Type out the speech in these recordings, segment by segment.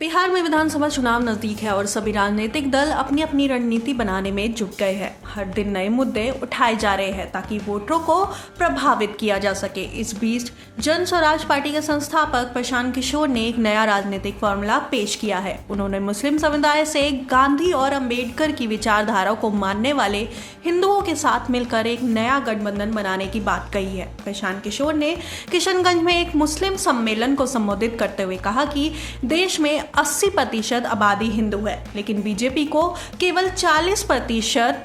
बिहार में विधानसभा चुनाव नजदीक है और सभी राजनीतिक दल अपनी अपनी रणनीति बनाने में जुट गए हैं। हर दिन नए मुद्दे उठाए जा रहे हैं ताकि वोटरों को प्रभावित किया जा सके। इस बीच जन स्वराज पार्टी के संस्थापक प्रशांत किशोर ने एक नया राजनीतिक फॉर्मूला पेश किया है। उन्होंने मुस्लिम समुदाय से गांधी और अंबेडकर की विचारधारा को मानने वाले हिंदुओं के साथ मिलकर एक नया गठबंधन बनाने की बात कही है। प्रशांत किशोर ने किशनगंज में एक मुस्लिम सम्मेलन को संबोधित करते हुए कहा कि देश में 80% आबादी हिंदू है, लेकिन बीजेपी को केवल 40%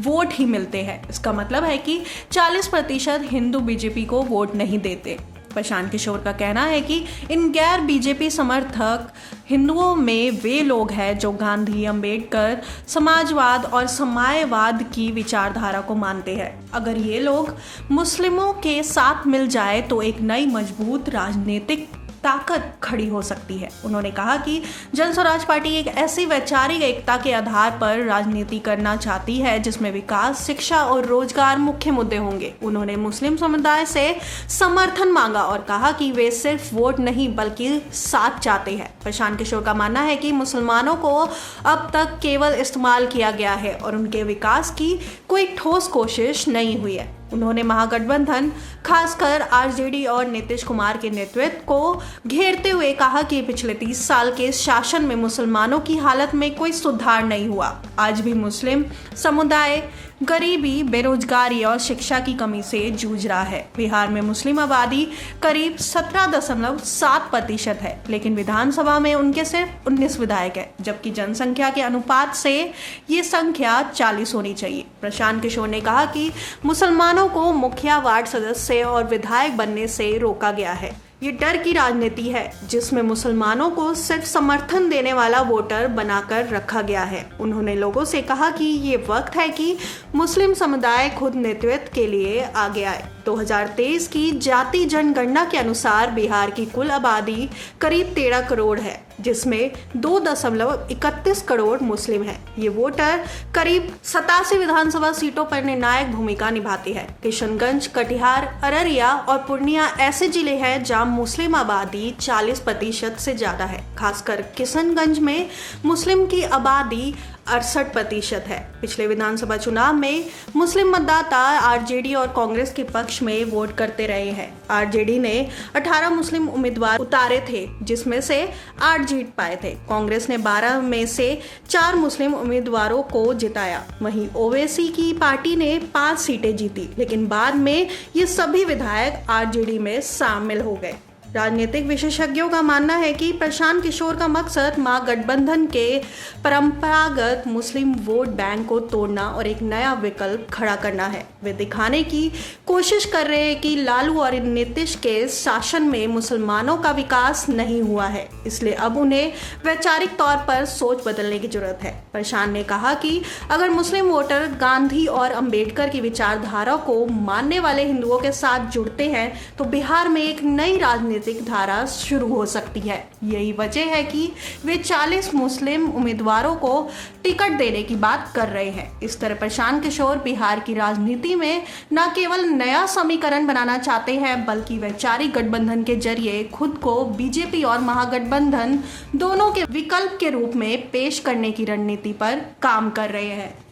वोट ही मिलते हैं। इसका मतलब है कि 40% हिंदू बीजेपी को वोट नहीं देते। प्रशांत किशोर का कहना है कि इन गैर बीजेपी समर्थक हिंदुओं में वे लोग हैं जो गांधी, अंबेडकर, समाजवाद और साम्यवाद की विचारधारा को मानते हैं। अगर ये लोग मुस्लिमों के साथ मिल जाए तो एक नई मजबूत राजनीतिक ताकत खड़ी हो सकती है। उन्होंने कहा कि जन स्वराज पार्टी एक ऐसी वैचारिक एकता के आधार पर राजनीति करना चाहती है जिसमें विकास, शिक्षा और रोजगार मुख्य मुद्दे होंगे। उन्होंने मुस्लिम समुदाय से समर्थन मांगा और कहा कि वे सिर्फ वोट नहीं बल्कि साथ चाहते हैं। प्रशांत किशोर का मानना है कि मुसलमानों को अब तक केवल इस्तेमाल किया गया है और उनके विकास की कोई ठोस कोशिश नहीं हुई है। उन्होंने महागठबंधन, खासकर आरजेडी और नीतीश कुमार के नेतृत्व को घेरते हुए कहा कि पिछले 30 साल के शासन में मुसलमानों की हालत में कोई सुधार नहीं हुआ। आज भी मुस्लिम समुदाय गरीबी, बेरोजगारी और शिक्षा की कमी से जूझ रहा है। बिहार में मुस्लिम आबादी करीब 17.7% है, लेकिन विधानसभा में उनके सिर्फ 19 विधायक है, जबकि जनसंख्या के अनुपात से ये संख्या 40 होनी चाहिए। प्रशांत किशोर ने कहा कि मुसलमानों को मुखिया, वार्ड सदस्य और विधायक बनने से रोका गया है। ये डर की राजनीति है जिसमें मुसलमानों को सिर्फ समर्थन देने वाला वोटर बनाकर रखा गया है। उन्होंने लोगों से कहा कि ये वक्त है कि मुस्लिम समुदाय खुद नेतृत्व के लिए आगे आए। 2023 की जाति जनगणना के अनुसार बिहार की कुल आबादी करीब 13 करोड़ है, जिसमें 2.31 करोड़ मुस्लिम है। ये वोटर करीब 87 विधानसभा सीटों पर निर्णायक भूमिका निभाती है। किशनगंज, कटिहार, अररिया और पूर्णिया ऐसे जिले हैं जहां मुस्लिम आबादी 40% से ज्यादा है। खासकर किशनगंज में मुस्लिम की आबादी 68% है। पिछले विधानसभा चुनाव में मुस्लिम मतदाता आरजेडी और कांग्रेस के पक्ष में वोट करते रहे हैं। आरजेडी ने 18 मुस्लिम उम्मीदवार उतारे थे, जिसमें से 8 जीत पाए थे। कांग्रेस ने 12 में से 4 मुस्लिम उम्मीदवारों को जिताया। वहीं ओवैसी की पार्टी ने 5 सीटें जीती, लेकिन बाद में ये सभी विधायक आरजेडी में शामिल हो गए। राजनीतिक विशेषज्ञों का मानना है कि प्रशांत किशोर का मकसद महागठबंधन के परंपरागत मुस्लिम वोट बैंक को तोड़ना और एक नया विकल्प खड़ा करना है। वे दिखाने की कोशिश कर रहे हैं कि लालू और नीतीश के शासन में मुसलमानों का विकास नहीं हुआ है, इसलिए अब उन्हें वैचारिक तौर पर सोच बदलने की जरूरत है। प्रशांत ने कहा कि अगर मुस्लिम वोटर गांधी और अंबेडकर की विचारधारा को मानने वाले हिंदुओं के साथ जुड़ते हैं तो बिहार में एक नई राजनीतिक धारा शुरू हो सकती है। यही वजह है कि वे 40 मुस्लिम उम्मीदवारों को टिकट देने की बात कर रहे हैं। इस तरह प्रशांत किशोर बिहार की राजनीति में न केवल नया समीकरण बनाना चाहते हैं, बल्कि वैचारिक गठबंधन के जरिए खुद को बीजेपी और महागठबंधन दोनों के विकल्प के रूप में पेश करने की रणनीति पर काम कर रहे हैं।